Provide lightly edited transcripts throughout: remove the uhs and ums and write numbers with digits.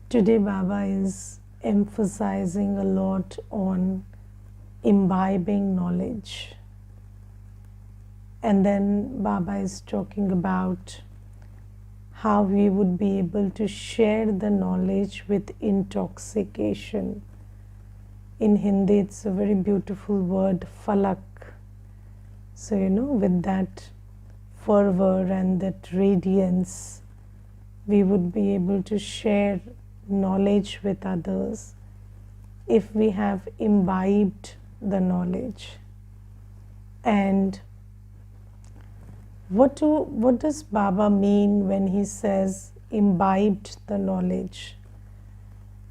Today, Baba is emphasizing a lot on imbibing knowledge. And then Baba is talking about how we would be able to share the knowledge with intoxication. In Hindi, it's a very beautiful word, falak. So, with that fervor and that radiance, we would be able to share knowledge with others if we have imbibed the knowledge. And what does Baba mean when he says imbibed the knowledge?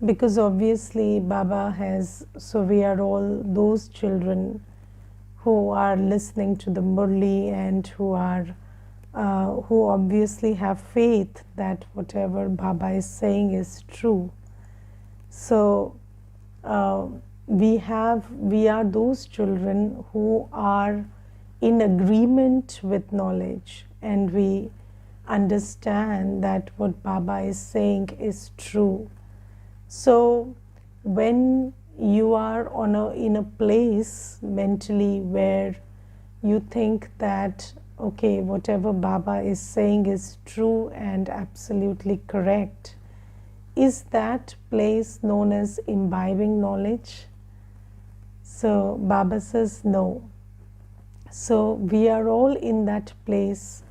Because obviously Baba has, so we are all those children who are listening to the Murli and who obviously have faith that whatever Baba is saying is true. So we are those children who are in agreement with knowledge, and we understand that what Baba is saying is true. So when you are in a place mentally where you think that, okay, whatever Baba is saying is true and absolutely correct, is that place known as imbibing knowledge? So Baba says no. So we are all in that place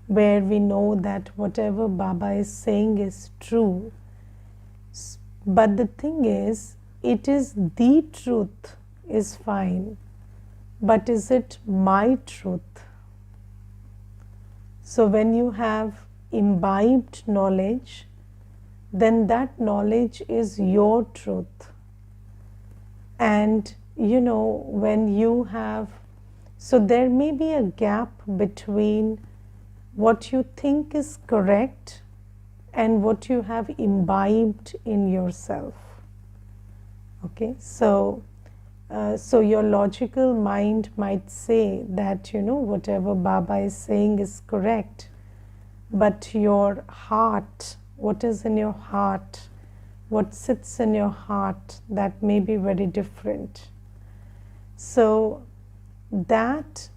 where we know that whatever Baba is saying is true. But the thing is, it is the truth is fine, but is it my truth? So when you have imbibed knowledge, then that knowledge is your truth. And when you have, so there may be a gap between what you think is correct and what you have imbibed in yourself. Okay, so your logical mind might say that whatever Baba is saying is correct, but your heart, what is in your heart, what sits in your heart, that may be very different. So that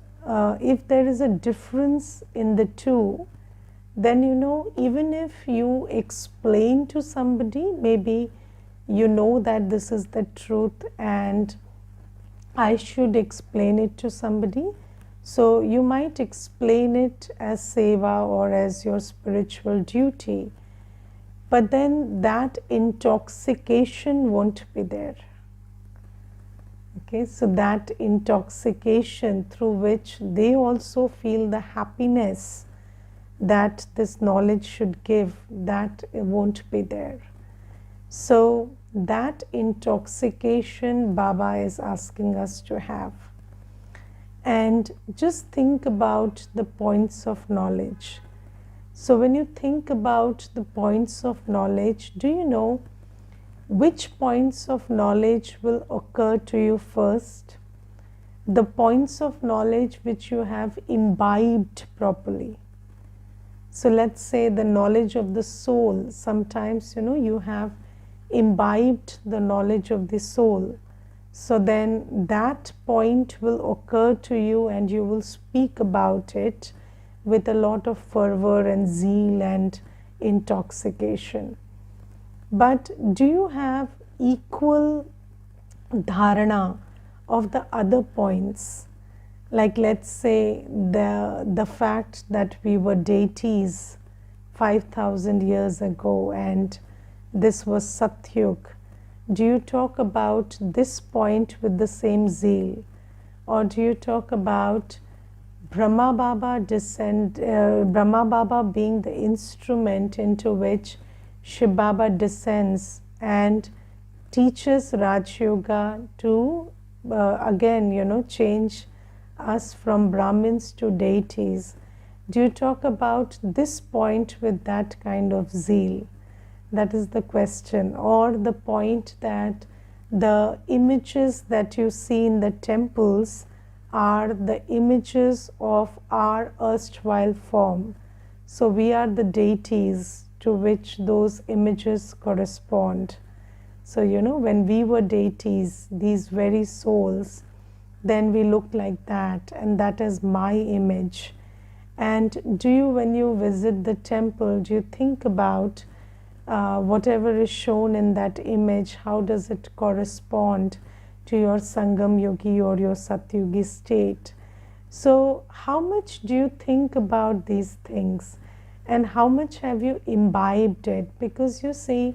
if there is a difference in the two, then even if you explain to somebody, maybe that this is the truth and I should explain it to somebody. So you might explain it as seva or as your spiritual duty, but then that intoxication won't be there. Okay, so that intoxication through which they also feel the happiness that this knowledge should give, that won't be there. So that intoxication Baba is asking us to have. And just think about the points of knowledge. So when you think about the points of knowledge, do you know which points of knowledge will occur to you first? The points of knowledge which you have imbibed properly. So let's say the knowledge of the soul. Sometimes you have imbibed the knowledge of the soul. So then that point will occur to you and you will speak about it with a lot of fervor and zeal and intoxication. But do you have equal dharana of the other points? Like let's say the fact that we were deities 5,000 years ago and this was Satyug. Do you talk about this point with the same zeal? Or do you talk about Brahma Baba being the instrument into which Shiv Baba descends and teaches Raj Yoga to again change us from Brahmins to deities? Do you talk about this point with that kind of zeal? That is the question. Or the point that the images that you see in the temples are the images of our erstwhile form. So we are the deities to which those images correspond. So, when we were deities, these very souls, then we look like that, and that is my image. And when you visit the temple, do you think about whatever is shown in that image, how does it correspond to your Sangam Yogi or your Satyugi state? So how much do you think about these things, and how much have you imbibed it? Because you see,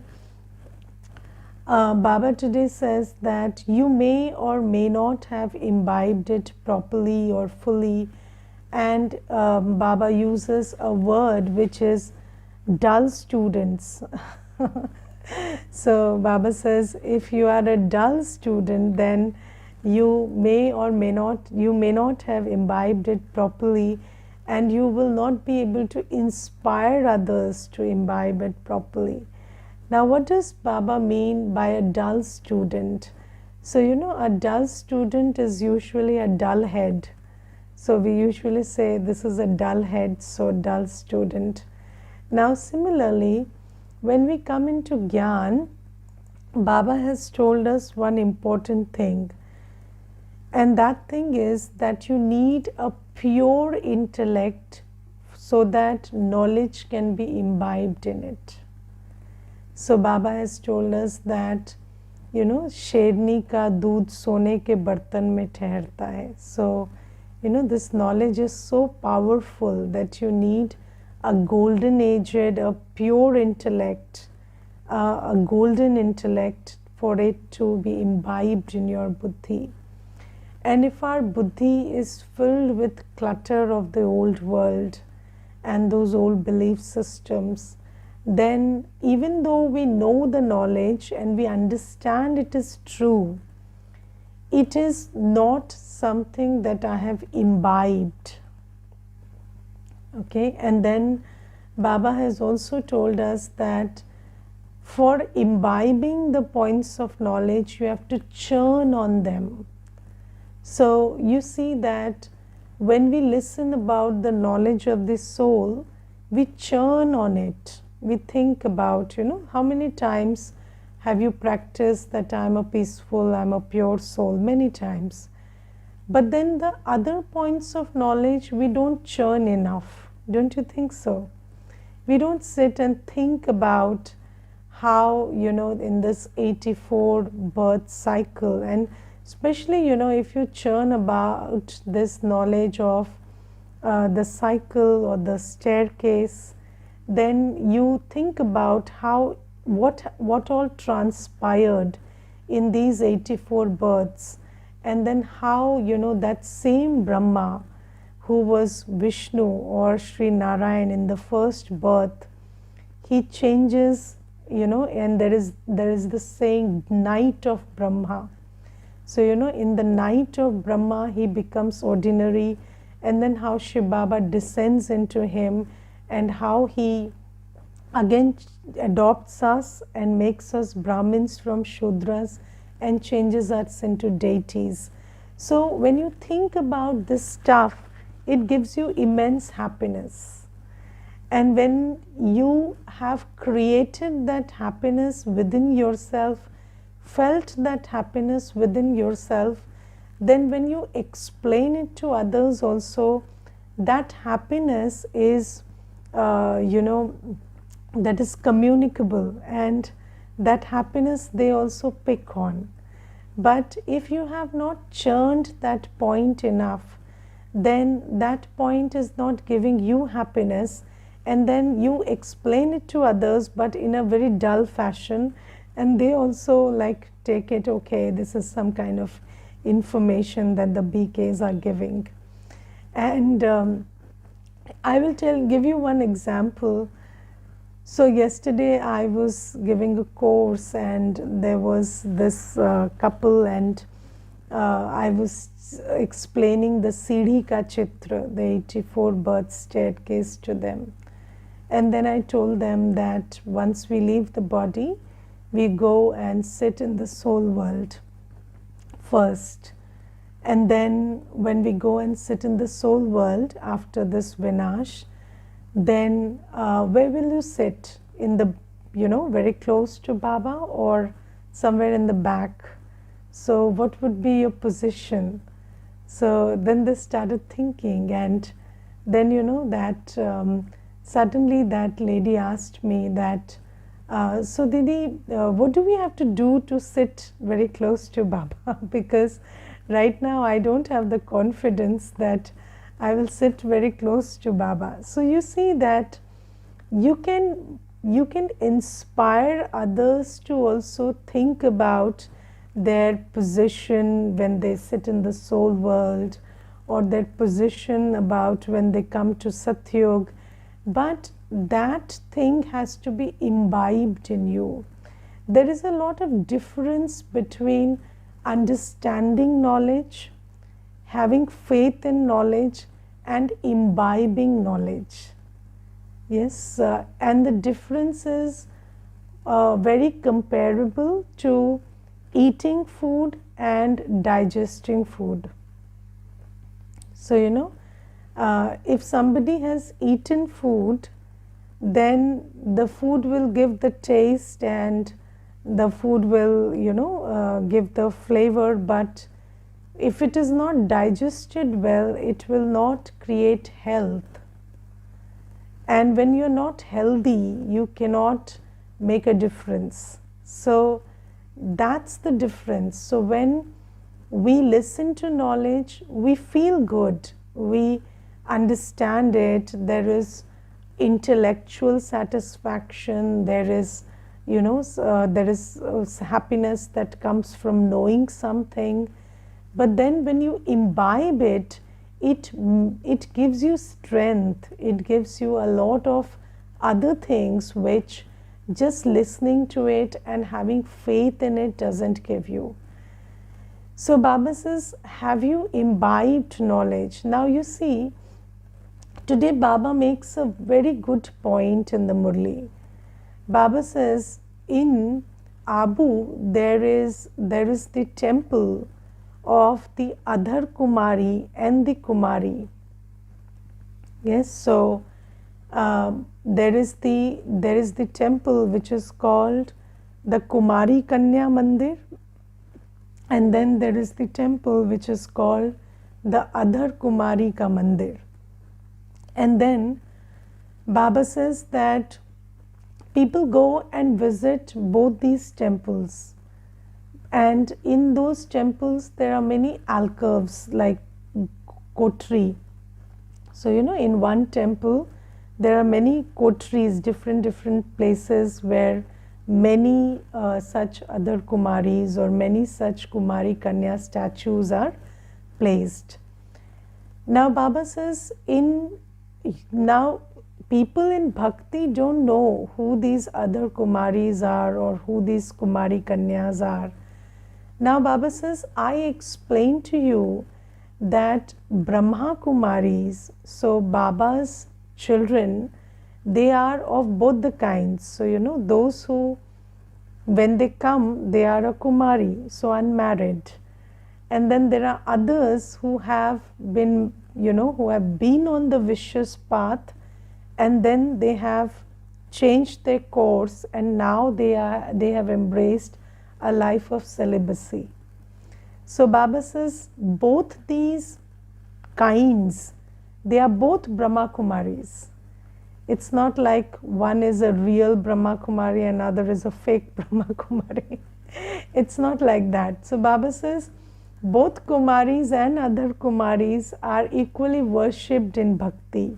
Baba today says that you may or may not have imbibed it properly or fully, and Baba uses a word which is dull students. So Baba says, if you are a dull student, then you may not have imbibed it properly, and you will not be able to inspire others to imbibe it properly. Now, what does Baba mean by a dull student? So, a dull student is usually a dull head. So we usually say this is a dull head, so dull student. Now similarly, when we come into Gyan, Baba has told us one important thing, and that thing is that you need a pure intellect so that knowledge can be imbibed in it. So Baba has told us that, शेरनी का दूध सोने के बर्तन में ठहरता है. So, this knowledge is so powerful that you need a golden-aged, a pure intellect, a golden intellect for it to be imbibed in your buddhi. And if our buddhi is filled with clutter of the old world and those old belief systems, then even though we know the knowledge and we understand it is true, it is not something that I have imbibed. Okay, and then Baba has also told us that for imbibing the points of knowledge, you have to churn on them. So you see that when we listen about the knowledge of the soul, we churn on it. We think about, how many times have you practiced that I'm a peaceful, I'm a pure soul? Many times. But then the other points of knowledge, we don't churn enough. Don't you think so? We don't sit and think about how, in this 84 birth cycle, and especially, if you churn about this knowledge of the cycle or the staircase, then you think about what all transpired in these 84 births, and then how, that same Brahma who was Vishnu or Sri Narayan in the first birth, he changes, and there is the saying night of Brahma. So, in the night of Brahma, he becomes ordinary, and then how Shiv Baba descends into him, and how he again adopts us and makes us Brahmins from Shudras and changes us into deities. So when you think about this stuff, it gives you immense happiness. And when you have created that happiness within yourself, felt that happiness within yourself, then when you explain it to others also, that happiness is that is communicable, and that happiness they also pick on. But if you have not churned that point enough, then that point is not giving you happiness, and then you explain it to others but in a very dull fashion, and they also take it, okay, this is some kind of information that the BKs are giving. And I will give you one example. So yesterday I was giving a course, and there was this couple, and I was explaining the Siddhi Ka Chitra, the 84 birth staircase to them. And then I told them that once we leave the body, we go and sit in the soul world first. And then when we go and sit in the soul world after this Vinash, then where will you sit? in the, very close to Baba, or somewhere in the back? So what would be your position? So then they started thinking, and then that suddenly that lady asked me that, so Didi, what do we have to do to sit very close to Baba? Because right now I don't have the confidence that I will sit very close to Baba. So you see that you can inspire others to also think about their position when they sit in the soul world, or their position about when they come to Satyog, but that thing has to be imbibed in you. There is a lot of difference between understanding knowledge, having faith in knowledge, and imbibing knowledge. Yes, and the difference is very comparable to eating food and digesting food. So, if somebody has eaten food, then the food will give the taste, and the food will, give the flavor, but if it is not digested well, it will not create health. And when you're not healthy, you cannot make a difference. So that's the difference. So when we listen to knowledge, we feel good, we understand it, there is intellectual satisfaction, there is happiness that comes from knowing something. But then when you imbibe it, it gives you strength, it gives you a lot of other things which just listening to it and having faith in it doesn't give you. So Baba says, have you imbibed knowledge? Now you see, today Baba makes a very good point in the Murli. Baba says, in Abu there is the temple of the Adhar Kumari and the Kumari. Yes, so there is the temple which is called the Kumari Kanya Mandir, and then there is the temple which is called the Adhar Kumari Ka Mandir. And then Baba says that people go and visit both these temples, and in those temples there are many alcoves like kotri. So in one temple there are many kotris, different places where many such other Kumaris or many such Kumari Kanya statues are placed. Now Baba says, now people in bhakti don't know who these other Kumaris are or who these Kumari Kanyas are. Now Baba says, I explain to you that Brahma Kumaris, so Baba's children, they are of both the kinds. So those who, when they come, they are a Kumari, so unmarried. And then there are others who have been, who have been on the vicious path, and then they have changed their course, and now they have embraced a life of celibacy. So Baba says, both these kinds, they are both Brahma Kumaris. It's not like one is a real Brahma Kumari and another is a fake Brahma Kumari. It's not like that. So Baba says, both Kumaris and other Kumaris are equally worshipped in bhakti,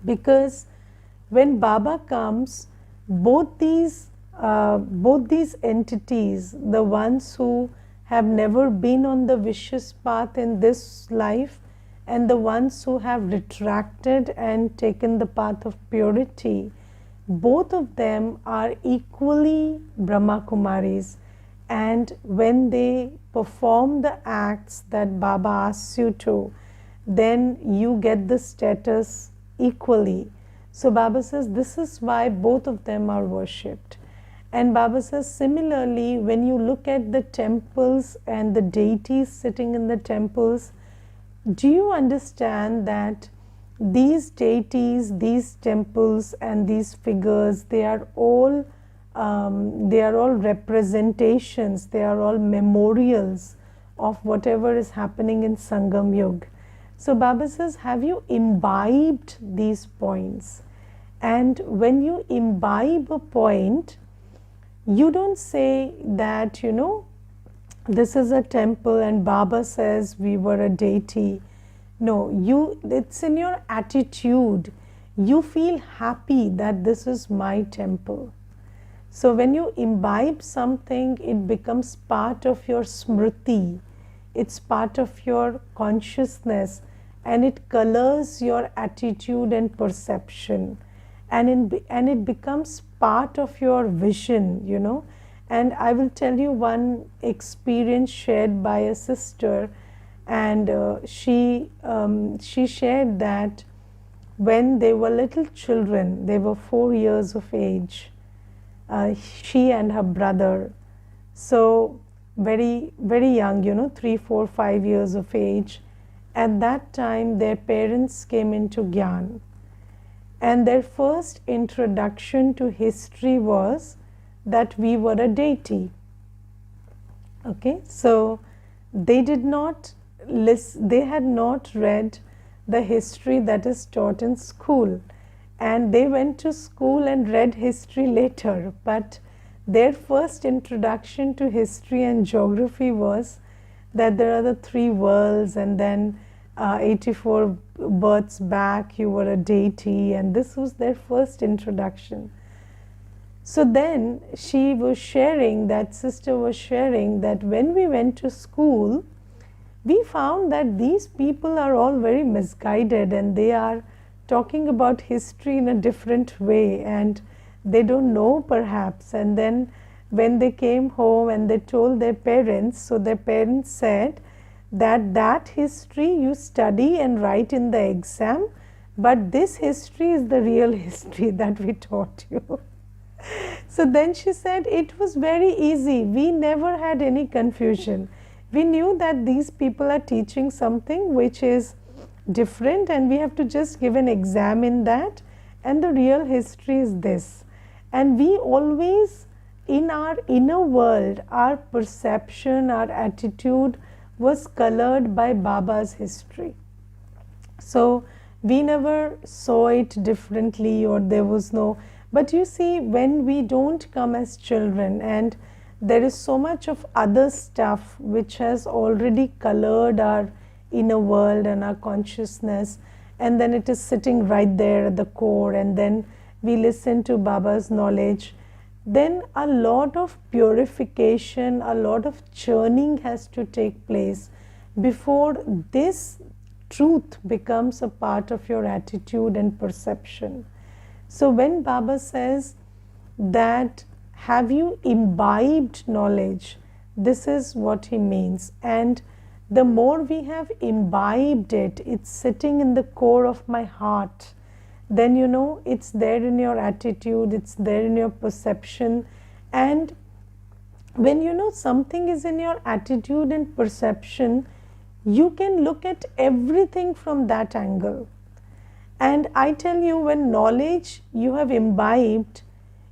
because when Baba comes, both these entities, the ones who have never been on the vicious path in this life and the ones who have retracted and taken the path of purity, both of them are equally Brahma Kumaris. And when they perform the acts that Baba asks you to, then you get the status equally. So Baba says, this is why both of them are worshipped. And Baba says, similarly, when you look at the temples and the deities sitting in the temples, do you understand that these deities, these temples and these figures, they are all representations, they are all memorials of whatever is happening in Sangam Yuga. So Baba says, have you imbibed these points? And when you imbibe a point, you don't say that, you know, this is a temple and Baba says we were a deity. No, it's in your attitude. You feel happy that this is my temple. So when you imbibe something, it becomes part of your smriti. It's part of your consciousness, and it colors your attitude and perception. And it becomes part of your vision, you know. And I will tell you one experience shared by a sister, and she shared that when they were little children, they were 4 years of age, she and her brother, so very, very young, you know, 3, 4, 5 years of age. At that time, their parents came into Gyan. And their first introduction to history was that we were a deity. Okay, so they did not listen, they had not read the history that is taught in school. And they went to school and read history later. But their first introduction to history and geography was that there are the 3 worlds, and then 84 births back you were a deity, and this was their first introduction. So then she was sharing, that sister was sharing, that when we went to school, we found that these people are all very misguided, and they are talking about history in a different way, and they don't know perhaps. And then when they came home and they told their parents, so their parents said that history you study and write in the exam, but this history is the real history that we taught you. So then she said it was very easy. We never had any confusion. We knew that these people are teaching something which is different, and we have to just give an exam in that, and the real history is this. And we always, in our inner world, our perception, our attitude was colored by Baba's history. So we never saw it differently, or there was no, but you see, when we don't come as children, and there is so much of other stuff which has already colored our inner world and our consciousness, and then it is sitting right there at the core, and then we listen to Baba's knowledge, then a lot of purification, a lot of churning has to take place before this truth becomes a part of your attitude and perception. So when Baba says that, have you imbibed knowledge, this is what he means. And the more we have imbibed it, it's sitting in the core of my heart, then you know it's there in your attitude, it's there in your perception. And when you know something is in your attitude and perception, you can look at everything from that angle. And I tell you, when knowledge you have imbibed,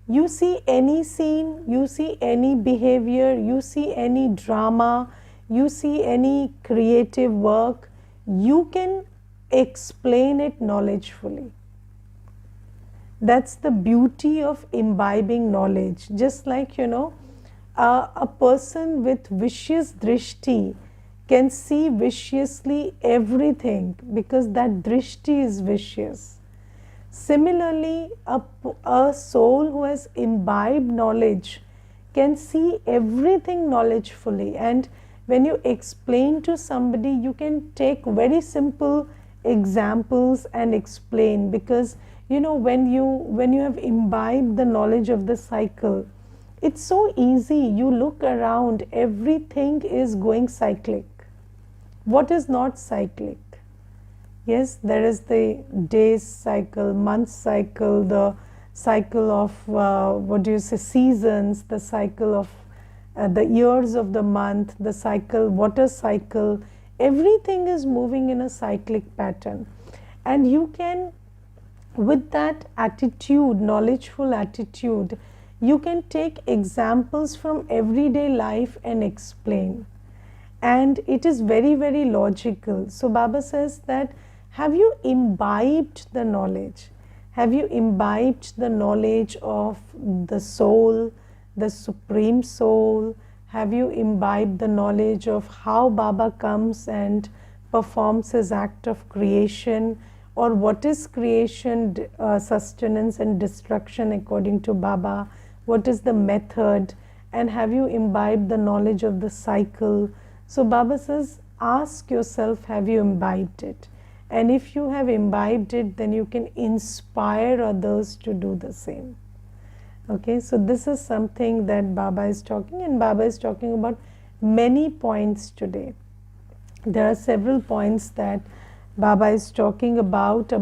you see any scene, you see any behavior, you see any drama, you see any creative work, you can explain it knowledgefully. That's the beauty of imbibing knowledge. Just like, you know, a person with vicious drishti can see viciously everything, because that drishti is vicious. Similarly, a soul who has imbibed knowledge can see everything knowledgefully. And when you explain to somebody, you can take very simple examples and explain, because you know, when you have imbibed the knowledge of the cycle, it's so easy. You look around, everything is going cyclic. What is not cyclic? Yes, there is the days cycle, month cycle, the cycle of seasons, the cycle of the years of the month, the cycle, water cycle. Everything is moving in a cyclic pattern. And you can, with that attitude, knowledgeful attitude, you can take examples from everyday life and explain. And it is very, very logical. So Baba says that, have you imbibed the knowledge? Have you imbibed the knowledge of the soul, the supreme soul? Have you imbibed the knowledge of how Baba comes and performs his act of creation, or what is creation, sustenance and destruction according to Baba? What is the method? And have you imbibed the knowledge of the cycle? So Baba says, ask yourself, have you imbibed it? And if you have imbibed it, then you can inspire others to do the same. Okay, so this is something that Baba is talking, and Baba is talking about many points today. There are several points that Baba is talking about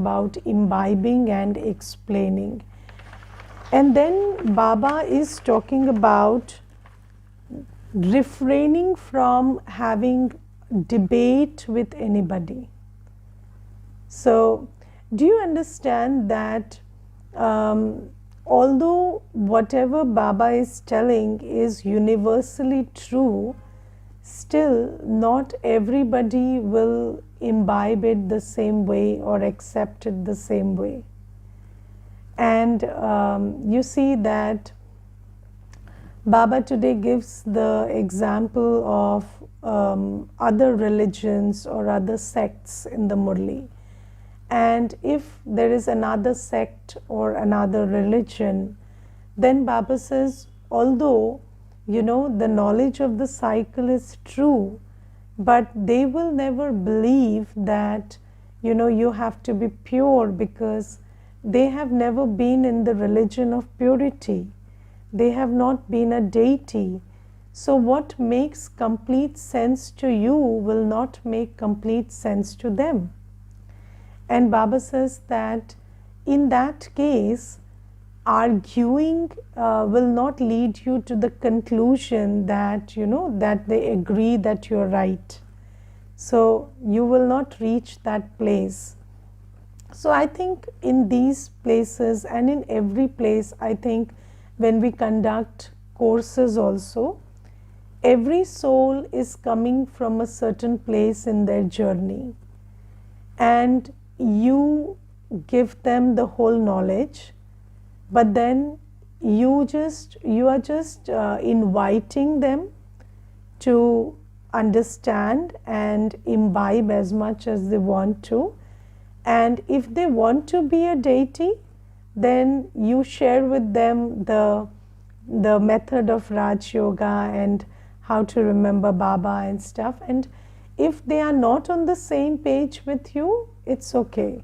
imbibing and explaining. And then Baba is talking about refraining from having debate with anybody. So, do you understand that although whatever Baba is telling is universally true, still not everybody will imbibe it the same way or accept it the same way. And you see that Baba today gives the example of other religions or other sects in the Murli. And if there is another sect or another religion, then Baba says, although, you know, the knowledge of the cycle is true, but they will never believe that, you know, you have to be pure, because they have never been in the religion of purity. They have not been a deity. So what makes complete sense to you will not make complete sense to them. And Baba says that in that case, arguing will not lead you to the conclusion that, you know, that they agree that you're right. So you will not reach that place. So I think in these places and in every place, I think when we conduct courses also, every soul is coming from a certain place in their journey. And you give them the whole knowledge, but then you are just inviting them to understand and imbibe as much as they want to. And if they want to be a deity, then you share with them the method of Raj Yoga and how to remember Baba and stuff. And if they are not on the same page with you, it's okay.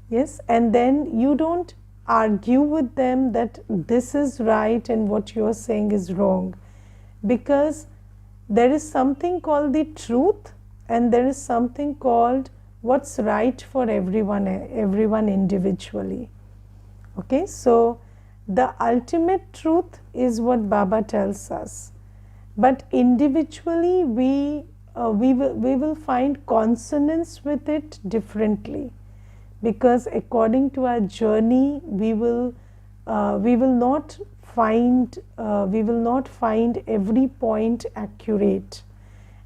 Yes, and then you don't argue with them that this is right and what you are saying is wrong, because there is something called the truth, and there is something called what's right for everyone individually. Okay, so the ultimate truth is what Baba tells us, but individually we will find consonance with it differently, because according to our journey we will not find every point accurate.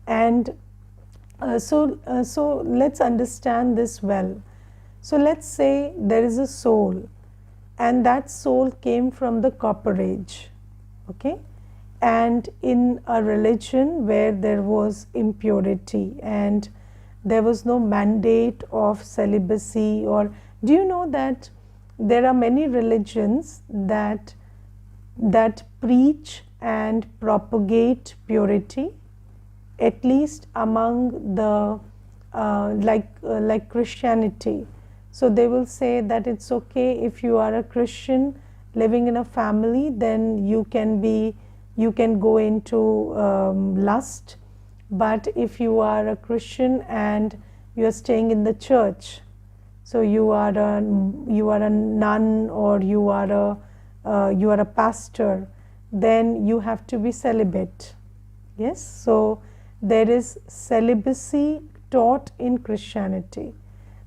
And so let's understand this well. So let's say there is a soul, and that soul came from the copper age, okay, and in a religion where there was impurity and there was no mandate of celibacy. Or do you know that there are many religions that preach and propagate purity, at least among the like Christianity. So they will say that it's okay if you are a Christian living in a family, then you can go into lust. But if you are a Christian and you are staying in the church, so you are a nun or you are a pastor, then you have to be celibate. Yes, so there is celibacy taught in Christianity.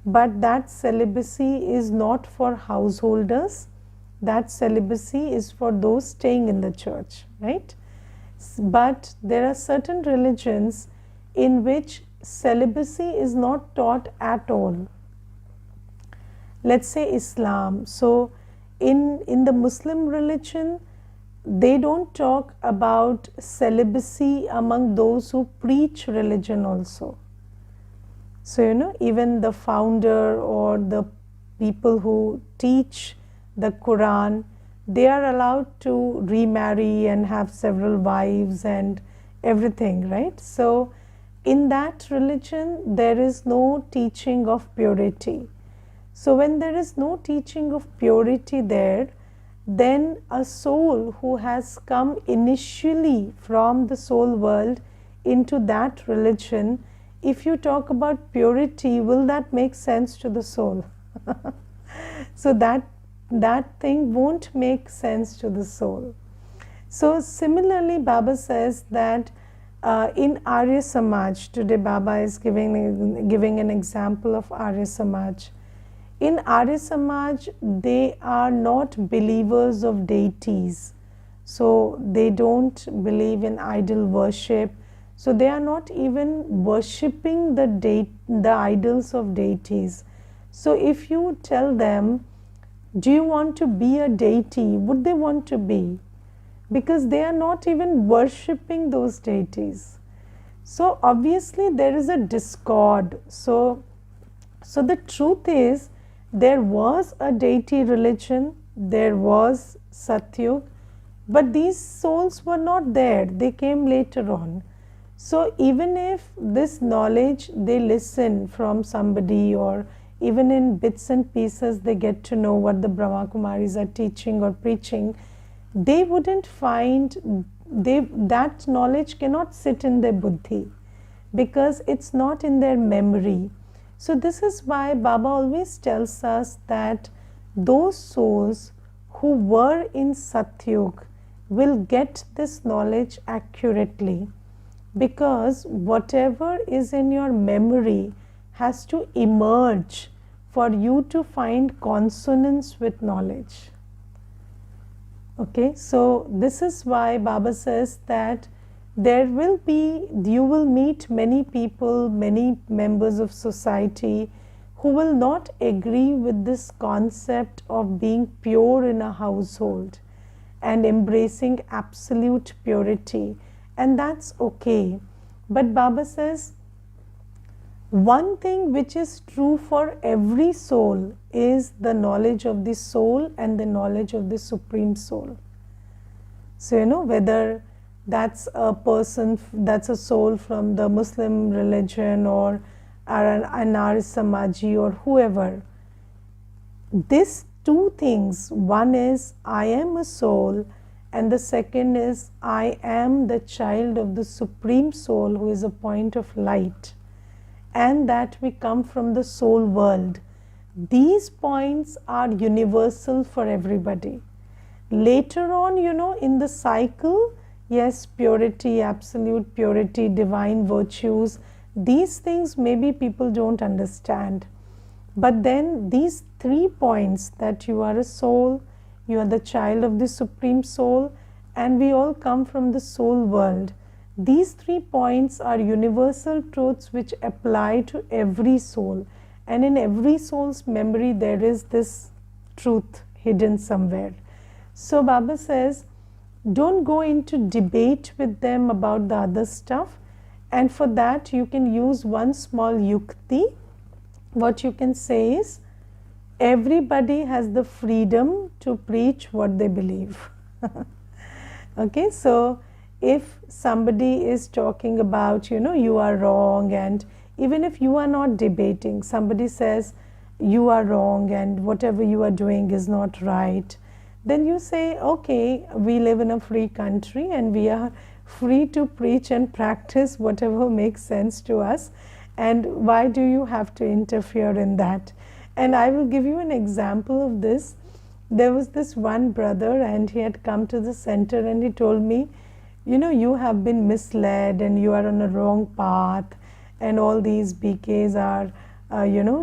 but that celibacy is not for householders. That celibacy is for those staying in the church, right? But there are certain religions in which celibacy is not taught at all. Let's say Islam. So in the Muslim religion, they don't talk about celibacy among those who preach religion also. So even the founder or the people who teach the Quran, they are allowed to remarry and have several wives and everything, right? So in that religion, there is no teaching of purity. So when there is no teaching of purity there, then a soul who has come initially from the soul world into that religion, if you talk about purity, will that make sense to the soul? So that thing won't make sense to the soul. So similarly, Baba says that in Arya Samaj, today Baba is giving an example of Arya Samaj. In Arya Samaj, they are not believers of deities. So they don't believe in idol worship. So they are not even worshipping the idols of deities. So if you tell them, do you want to be a deity? Would they want to be? Because they are not even worshipping those deities. So obviously there is a discord. So the truth is, there was a deity religion, there was Satyug, but these souls were not there. They came later on. So even if this knowledge they listen from somebody, or even in bits and pieces they get to know what the Brahma Kumaris are teaching or preaching, they wouldn't find, that knowledge cannot sit in their buddhi because it's not in their memory. So this is why Baba always tells us that those souls who were in Satyug will get this knowledge accurately, because whatever is in your memory has to emerge for you to find consonance with knowledge. Okay, so this is why Baba says that you will meet many people, many members of society who will not agree with this concept of being pure in a household and embracing absolute purity, and that's okay. But Baba says, one thing which is true for every soul is the knowledge of the soul and the knowledge of the Supreme Soul. So whether that's a person, that's a soul from the Muslim religion or an Arya Samaji or whoever, these two things, one is I am a soul, and the second is I am the child of the Supreme Soul who is a point of light, and that we come from the soul world. These points are universal for everybody. Later on, in the cycle, yes, purity, absolute purity, divine virtues, these things maybe people don't understand. But then these 3 points, that you are a soul, you are the child of the Supreme Soul, and we all come from the soul world. These 3 points are universal truths which apply to every soul. And in every soul's memory, there is this truth hidden somewhere. So Baba says, don't go into debate with them about the other stuff. And for that, you can use one small yukti. What you can say is, everybody has the freedom to preach what they believe. Okay, so if somebody is talking about, you are wrong, and even if you are not debating, somebody says you are wrong and whatever you are doing is not right, then you say, okay, we live in a free country and we are free to preach and practice whatever makes sense to us, and why do you have to interfere in that? And I will give you an example of this. There was this one brother, and he had come to the center and he told me, you have been misled and you are on a wrong path, and all these BKs are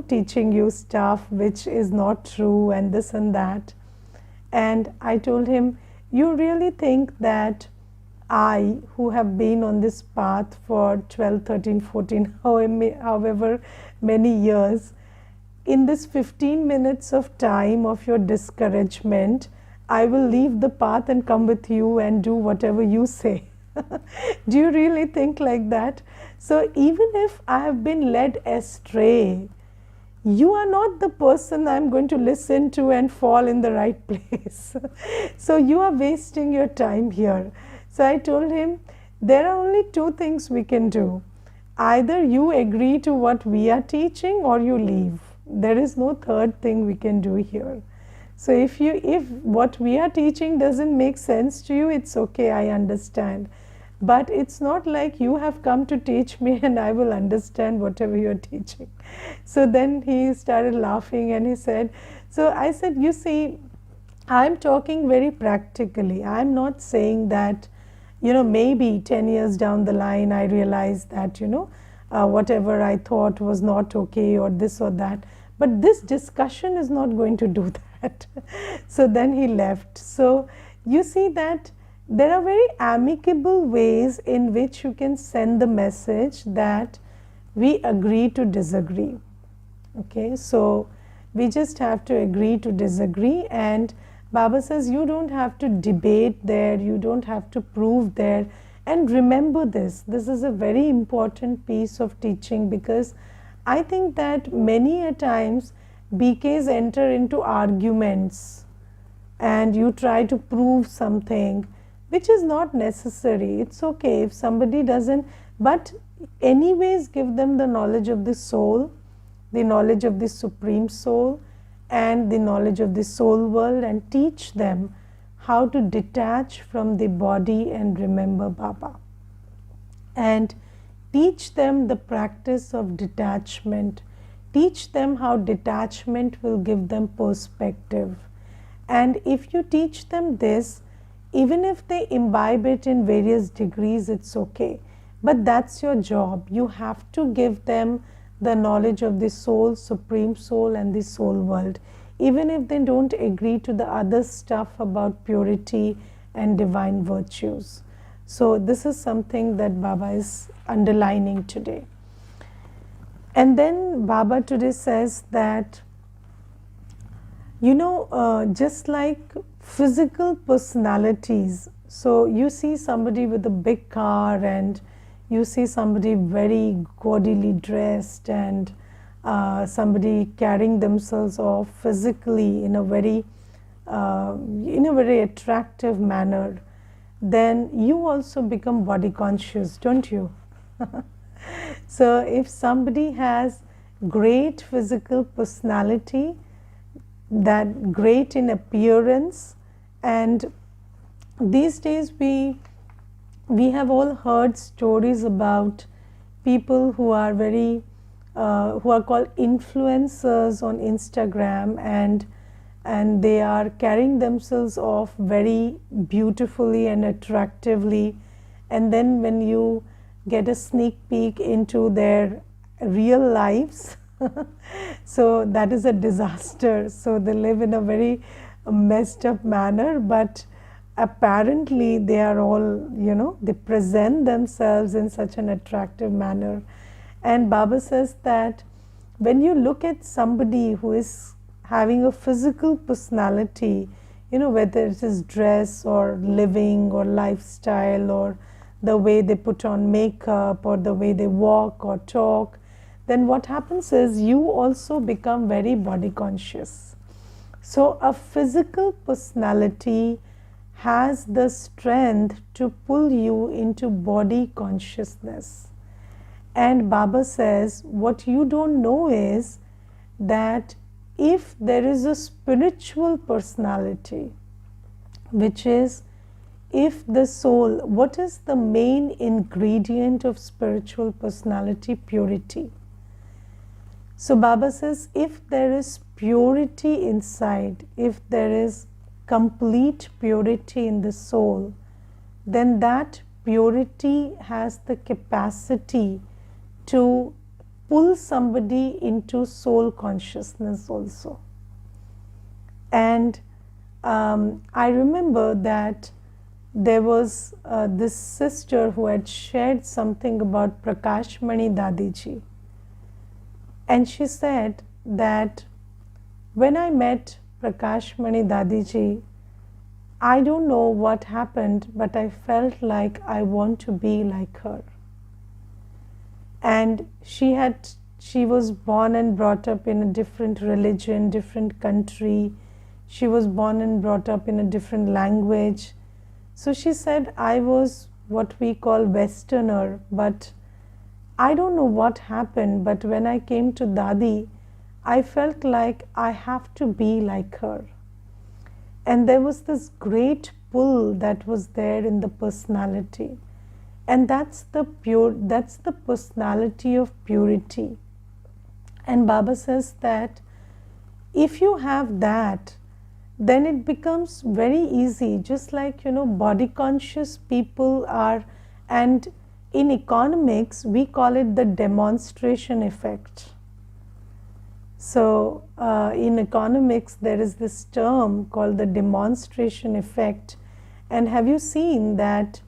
teaching you stuff which is not true and this and that. And I told him, you really think that I, who have been on this path for 12, 13, 14, however many years, in this 15 minutes of time of your discouragement, I will leave the path and come with you and do whatever you say. Do you really think like that? So even if I have been led astray, you are not the person I'm going to listen to and fall in the right place. So you are wasting your time here. So I told him, there are only two things we can do. Either you agree to what we are teaching or you leave. There is no third thing we can do here. So if what we are teaching doesn't make sense to you, it's okay, I understand. But it's not like you have come to teach me and I will understand whatever you're teaching. So then he started laughing and he said, so I said, you see, I'm talking very practically. I'm not saying that, maybe 10 years down the line, I realized that, whatever I thought was not okay or this or that. But this discussion is not going to do that. So then he left. So you see that there are very amicable ways in which you can send the message that we agree to disagree. Okay, so we just have to agree to disagree, and Baba says you don't have to debate there, you don't have to prove there. And remember this is a very important piece of teaching, because I think that many a times BKs enter into arguments and you try to prove something which is not necessary. It's okay if somebody doesn't, but anyways give them the knowledge of the soul, the knowledge of the Supreme Soul and the knowledge of the soul world, and teach them how to detach from the body and remember Baba. And teach them the practice of detachment. Teach them how detachment will give them perspective. And if you teach them this, even if they imbibe it in various degrees, it's okay. But that's your job. You have to give them the knowledge of the soul, Supreme Soul and the soul world. Even if they don't agree to the other stuff about purity and divine virtues. So this is something that Baba is underlining today. And then Baba today says that, just like physical personalities, so you see somebody with a big car and you see somebody very gaudily dressed and somebody carrying themselves off physically in a very attractive manner, then you also become body conscious, don't you? So if somebody has great physical personality, that great in appearance, and these days we have all heard stories about people who are very who are called influencers on Instagram, and they are carrying themselves off very beautifully and attractively, and then when you get a sneak peek into their real lives, so that is a disaster. So they live in a very messed up manner, but apparently they are all, they present themselves in such an attractive manner. And Baba says that when you look at somebody who is having a physical personality, whether it is dress or living or lifestyle or the way they put on makeup or the way they walk or talk, then what happens is you also become very body conscious. So a physical personality has the strength to pull you into body consciousness. And Baba says, what you don't know is that if there is a spiritual personality, which is if the soul, what is the main ingredient of spiritual personality? Purity. So Baba says, if there is purity inside, if there is complete purity in the soul, then that purity has the capacity to pull somebody into soul consciousness also. And I remember that there was this sister who had shared something about Prakashmani Dadiji. And she said that when I met Prakashmani Dadiji, I don't know what happened, but I felt like I want to be like her. And she was born and brought up in a different religion, different country. She was born and brought up in a different language. So she said, I was what we call Westerner, but I don't know what happened, but when I came to Dadi, I felt like I have to be like her. And there was this great pull that was there in the personality. And that's the personality of purity. And Baba says that if you have that, then it becomes very easy, just like, body conscious people are, and in economics, we call it the demonstration effect. So in economics, there is this term called the demonstration effect. And have you seen that,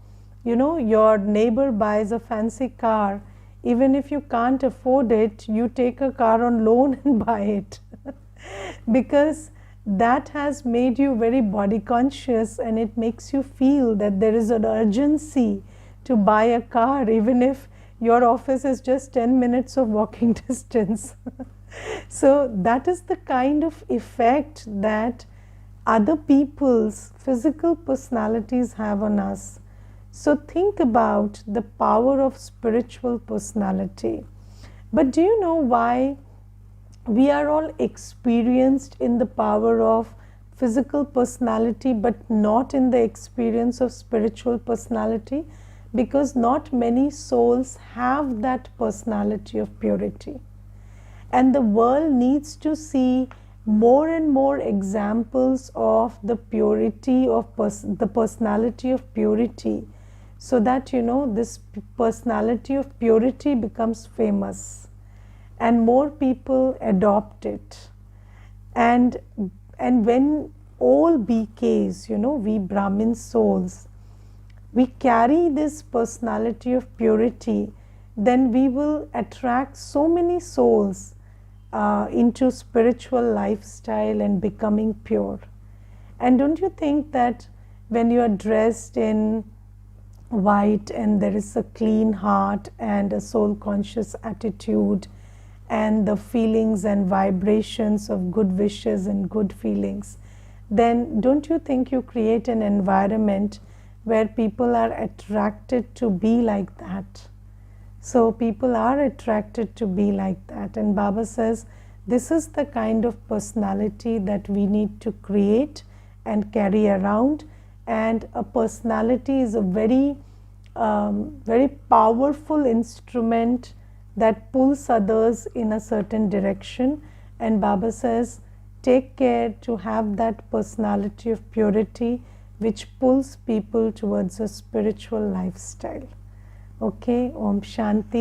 your neighbor buys a fancy car, even if you can't afford it, you take a car on loan and buy it. Because that has made you very body conscious, and it makes you feel that there is an urgency to buy a car, even if your office is just 10 minutes of walking distance. So that is the kind of effect that other people's physical personalities have on us. So think about the power of spiritual personality. But do you know why we are all experienced in the power of physical personality, but not in the experience of spiritual personality? Because not many souls have that personality of purity. And the world needs to see more and more examples of the purity of the personality of purity, so that this personality of purity becomes famous and more people adopt it. And when all BKs, we Brahmin souls, we carry this personality of purity, then we will attract so many souls into spiritual lifestyle and becoming pure. And don't you think that when you are dressed in white and there is a clean heart and a soul conscious attitude and the feelings and vibrations of good wishes and good feelings, then don't you think you create an environment where people are attracted to be like that? So people are attracted to be like that. And Baba says this is the kind of personality that we need to create and carry around. And a personality is a very, very powerful instrument that pulls others in a certain direction. And Baba says, take care to have that personality of purity which pulls people towards a spiritual lifestyle. Okay, Om Shanti.